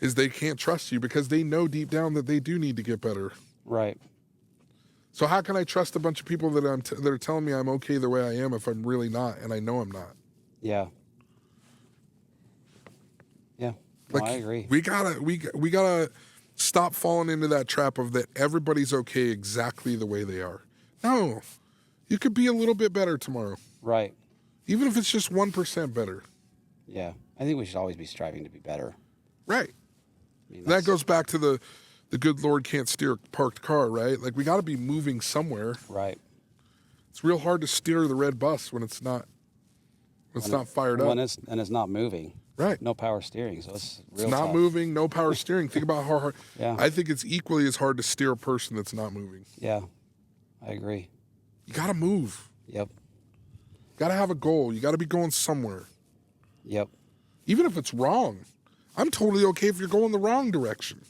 is they can't trust you because they know deep down that they do need to get better. Right. So how can I trust a bunch of people that are telling me I'm okay the way I am if I'm really not, and I know I'm not? Yeah. Yeah. No, I agree. We gotta stop falling into that trap of that everybody's okay exactly the way they are. No, you could be a little bit better tomorrow, Right. even if it's just 1% better. Yeah. I think we should always be striving to be better. Right. I mean, That goes back to the good Lord can't steer a parked car, right? Like we got to be moving somewhere. right. It's real hard to steer the red bus when it's not fired up. And it's not moving. Right. No power steering, so it's real It's not tough. moving, no power steering. Think about how hard. Yeah. I think it's equally as hard to steer a person that's not moving. Yeah. I agree. You got to move. Yep. Got to have a goal. You got to be going somewhere. Yep. Even if it's wrong, I'm totally okay if you're going the wrong direction.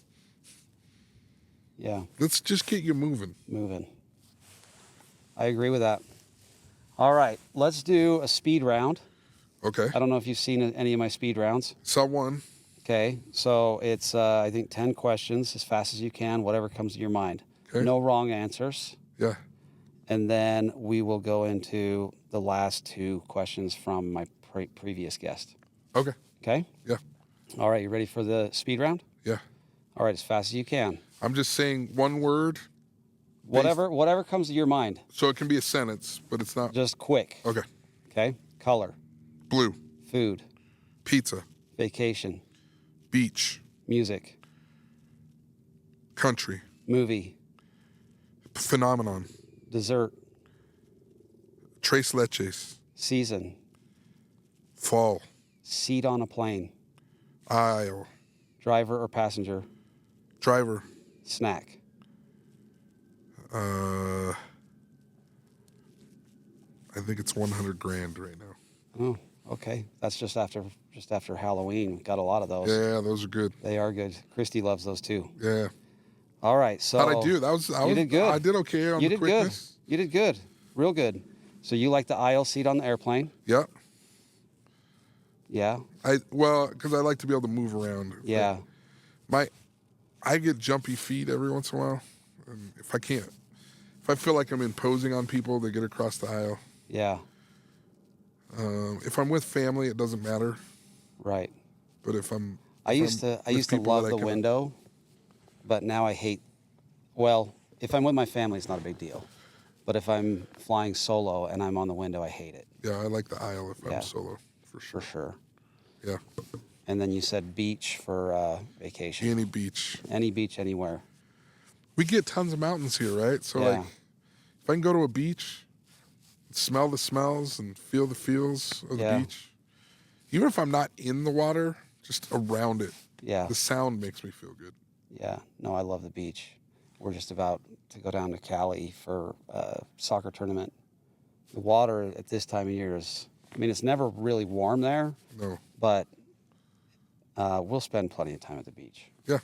Yeah. Let's just get you moving. Moving. I agree with that. All right, let's do a speed round. Okay. I don't know if you've seen any of my speed rounds. Saw one. Okay, so it's, I think, 10 questions as fast as you can, whatever comes to your mind. Okay. No wrong answers. Yeah. And then we will go into the last 2 questions from my previous guest. Okay. Okay? Yeah. All right, you ready for the speed round? Yeah. All right, as fast as you can. I'm just saying one word. Whatever comes to your mind. So it can be a sentence, but it's not. Just quick. Okay. Okay? Color. Blue. Food. Pizza. Vacation. Beach. Music. Country. Movie. Phenomenon. Dessert. Tres leches. Season. Fall. Seat on a plane. Aisle. Driver or passenger. Driver. Snack. I think it's 100 grand right now. Oh, okay. That's just after Halloween. Got a lot of those. Yeah, those are good. They are good. Christy loves those too. Yeah. All right. So How'd I do? You did good. I did okay on you the did quickness. good. You did good. Real good. So you like the aisle seat on the airplane? Yeah. Yeah. Because I like to be able to move around. Yeah. I get jumpy feet every once in a while, and if I feel like I'm imposing on people, they get across the aisle. Yeah. If I'm with family, it doesn't matter. Right. But if I'm, I used to love the window, but now I hate. Well, if I'm with my family, it's not a big deal. But if I'm flying solo and I'm on the window, I hate it. Yeah, I like the aisle if I'm solo, for sure. For sure. Yeah. And then you said beach for vacation. Any beach. Any beach, anywhere. We get tons of mountains here, right? So Yeah. like, if I can go to a beach, smell the smells and feel the feels of the beach, even if I'm not in the water, just around it. Yeah. The sound makes me feel good. Yeah. No, I love the beach. We're just about to go down to Cali for a soccer tournament. The water at this time of year is, I mean, it's never really warm there. No. But we'll spend plenty of time at the beach. Yeah.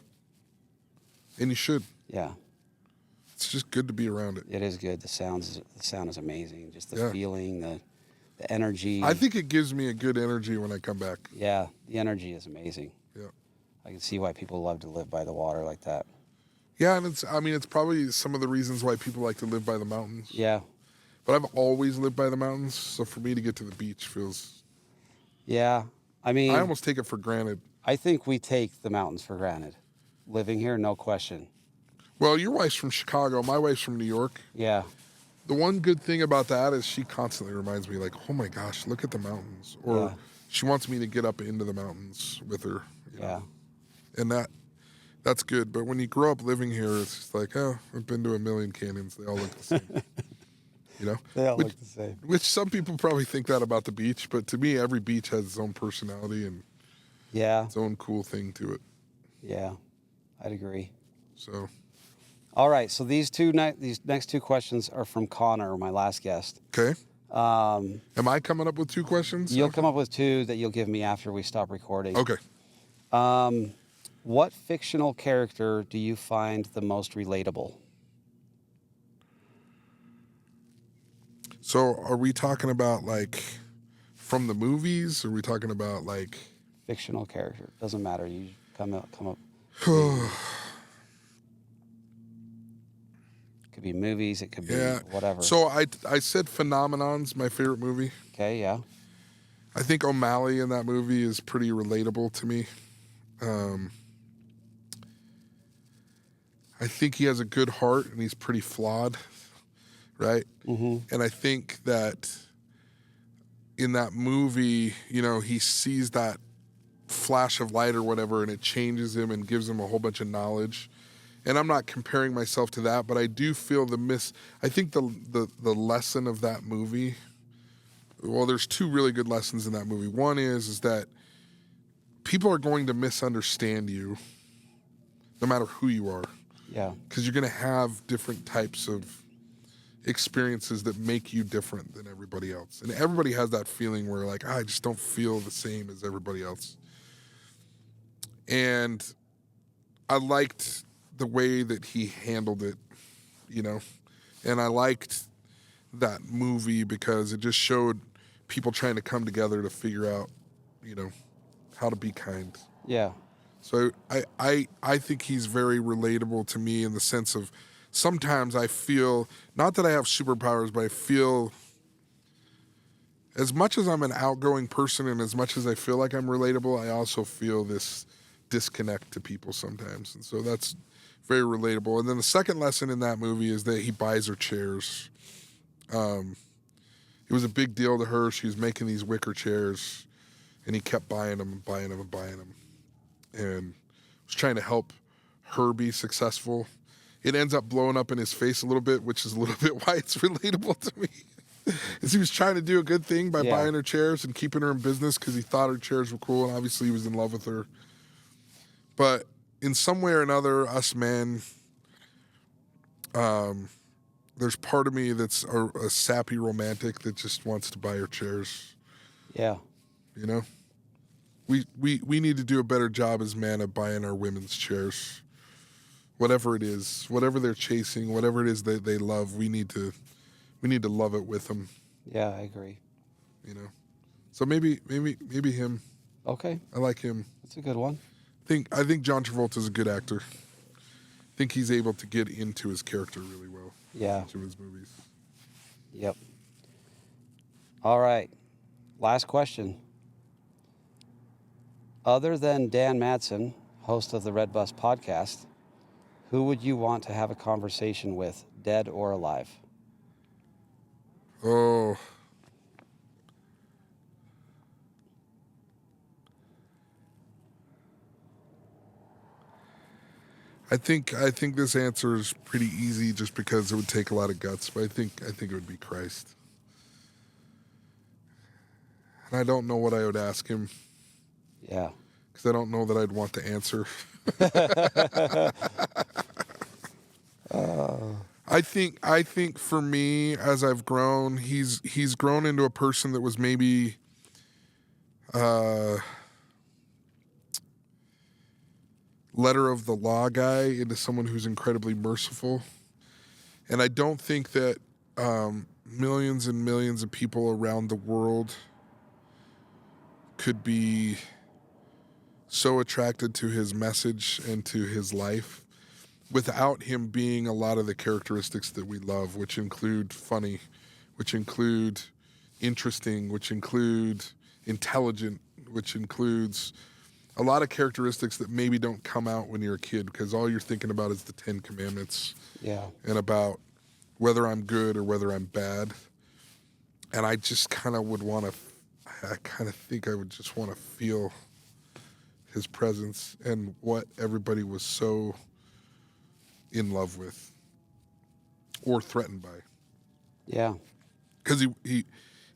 And you should. Yeah. It's just good to be around it. It is good. The sound is amazing. Just the feeling, the energy. I think it gives me a good energy when I come back. Yeah, the energy is amazing. Yeah. I can see why people love to live by the water like that. Yeah, and it's probably some of the reasons why people like to live by the mountains. Yeah. But I've always lived by the mountains, so for me to get to the beach feels. Yeah, I mean, I almost take it for granted. I think we take the mountains for granted. Living here, no question. Well, your wife's from Chicago. My wife's from New York. Yeah. The one good thing about that is she constantly reminds me, like, oh my gosh, look at the mountains. Or she wants me to get up into the mountains with her. You know? And that's good. But when you grow up living here, it's just like, oh, I've been to a million canyons. They all look the same. You know? They all look the same. Which some people probably think that about the beach. But to me, every beach has its own personality and its own cool thing to it. Yeah, I'd agree. So. All right, so these next 2 questions are from Connor, my last guest. Okay. Am I coming up with 2 questions? You'll come up with 2 that you'll give me after we stop recording. Okay. What fictional character do you find the most relatable? So are we talking about like from the movies? Or are we talking about like fictional character? Doesn't matter. You come up. Could be movies. It could be whatever. So I said Phenomenon's my favorite movie. Okay, yeah. I think O'Malley in that movie is pretty relatable to me. I think he has a good heart and he's pretty flawed, right? Mm-hmm. And I think that in that movie, you know, he sees that flash of light or whatever and it changes him and gives him a whole bunch of knowledge. And I'm not comparing myself to that, but I do feel I think the lesson of that movie, well, there's 2 really good lessons in that movie. One is that people are going to misunderstand you no matter who you are. Yeah. Because you're going to have different types of experiences that make you different than everybody else. And everybody has that feeling where like, I just don't feel the same as everybody else. And I liked the way that he handled it, you know, and I liked that movie because it just showed people trying to come together to figure out, you know, how to be kind. Yeah. So I think he's very relatable to me in the sense of sometimes I feel, not that I have superpowers, but I feel as much as I'm an outgoing person and as much as I feel like I'm relatable, I also feel this disconnect to people sometimes. And so that's very relatable. And then the second lesson in that movie is that he buys her chairs. It was a big deal to her. She was making these wicker chairs, and he kept buying them and buying them and buying them, and was trying to help her be successful. It ends up blowing up in his face a little bit, which is a little bit why it's relatable to me. Is he was trying to do a good thing by buying her chairs and keeping her in business because he thought her chairs were cool, and obviously he was in love with her. But in some way or another, us men, there's part of me that's a sappy romantic that just wants to buy her chairs. Yeah. You know? We need to do a better job as men of buying our women's chairs. Whatever it is, whatever they're chasing, whatever it is that they love, we need to love it with them. Yeah, I agree. You know? So maybe him. Okay. I like him. That's a good one. I think John Travolta's a good actor. I think he's able to get into his character really well. Yeah. Into his movies. Yep. All right. Last question. Other than Dan Madsen, host of the Red Bus podcast, who would you want to have a conversation with, dead or alive? Oh. I think this answer is pretty easy just because it would take a lot of guts, but I think it would be Christ. And I don't know what I would ask him. Yeah. Because I don't know that I'd want to answer. I think for me, as I've grown, he's grown into a person that was maybe letter of the law guy into someone who's incredibly merciful. And I don't think that millions and millions of people around the world could be so attracted to his message and to his life without him being a lot of the characteristics that we love, which include funny, which include interesting, which include intelligent, which includes a lot of characteristics that maybe don't come out when you're a kid because all you're thinking about is the 10 Commandments. Yeah. And about whether I'm good or whether I'm bad. And I just kind of think I would just want to feel his presence and what everybody was so in love with or threatened by. Yeah. Because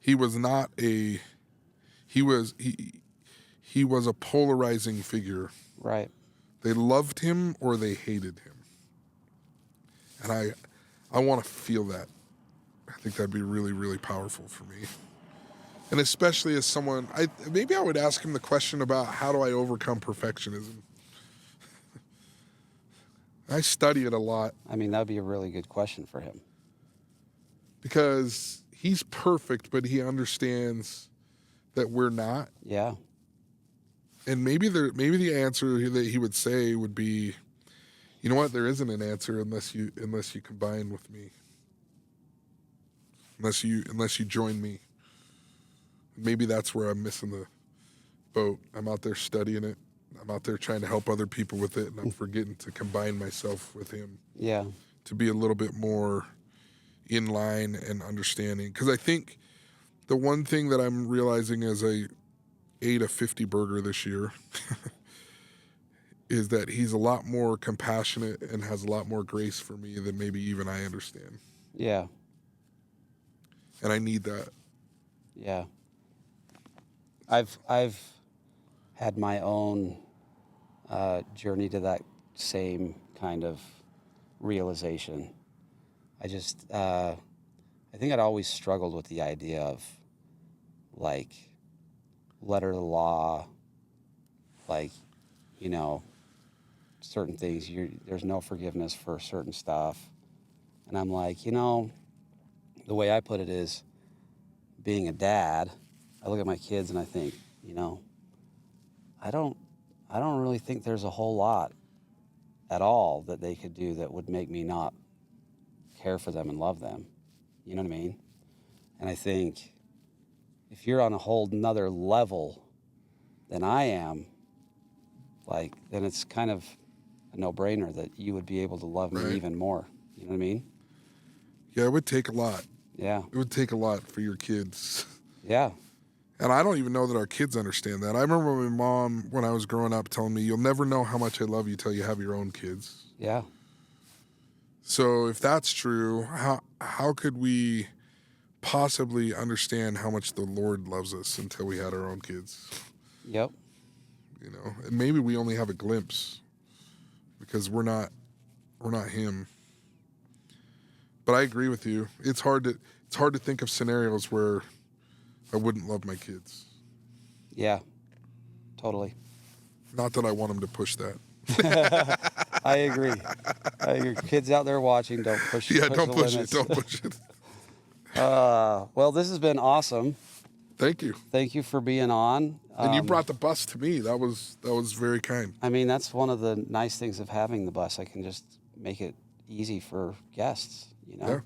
he was not a he was a polarizing figure. Right. They loved him or they hated him. And I want to feel that. I think that'd be really, really powerful for me. And especially as someone, maybe I would ask him the question about how do I overcome perfectionism? I study it a lot. I mean, that would be a really good question for him. Because he's perfect, but he understands that we're not. Yeah. And maybe the answer that he would say would be, you know what, there isn't an answer unless you combine with me. Unless you join me. Maybe that's where I'm missing the boat. I'm out there studying it. I'm out there trying to help other people with it, and I'm forgetting to combine myself with him. Yeah. To be a little bit more in line and understanding. Because I think the one thing that I'm realizing as I ate a 50 burger this year is that he's a lot more compassionate and has a lot more grace for me than maybe even I understand. Yeah. And I need that. Yeah. I've had my own journey to that same kind of realization. I just I think I'd always struggled with the idea of, like, letter of the law, like, you know, certain things. There's no forgiveness for certain stuff. And I'm like, the way I put it is, being a dad, I look at my kids and I think, I don't really think there's a whole lot at all that they could do that would make me not care for them and love them. You know what I mean? And I think if you're on a whole nother level than I am, like, then it's kind of a no-brainer that you would be able to love me even more. You know what I mean? Yeah, it would take a lot. Yeah. It would take a lot for your kids. Yeah. And I don't even know that our kids understand that. I remember my mom, when I was growing up, telling me, you'll never know how much I love you till you have your own kids. Yeah. So if that's true, how could we possibly understand how much the Lord loves us until we had our own kids? Yep. And maybe we only have a glimpse because we're not him. But I agree with you. It's hard to think of scenarios where I wouldn't love my kids. Yeah. Totally. Not that I want them to push that. I agree. Kids out there watching, don't push. Yeah, push don't the push limits. it. Don't push it. Well, this has been awesome. Thank you. Thank you for being on. And you brought the bus to me. That was very kind. I mean, that's one of the nice things of having the bus. I can just make it easy for guests. Yeah.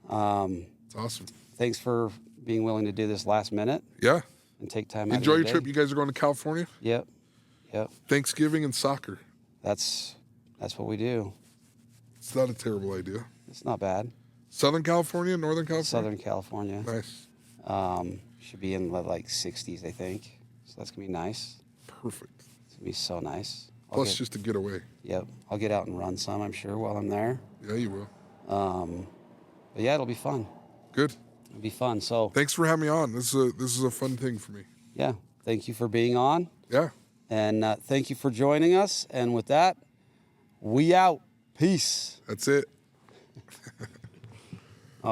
It's awesome. Thanks for being willing to do this last minute. Yeah. And take time out Enjoy of your day. trip. You guys are going to California? Yep. Thanksgiving and soccer. That's what we do. It's not a terrible idea. It's not bad. Southern California, Northern California? Southern California. Nice. Should be in the 60s, I think. So that's going to be nice. Perfect. It's going to be so nice. Plus just to get away. Yep. I'll get out and run some, I'm sure, while I'm there. Yeah, you will. But yeah, it'll be fun. Good. It'll be fun. So thanks for having me on. This is a fun thing for me. Yeah. Thank you for being on. Yeah. And thank you for joining us. And with that, we out. Peace. That's it.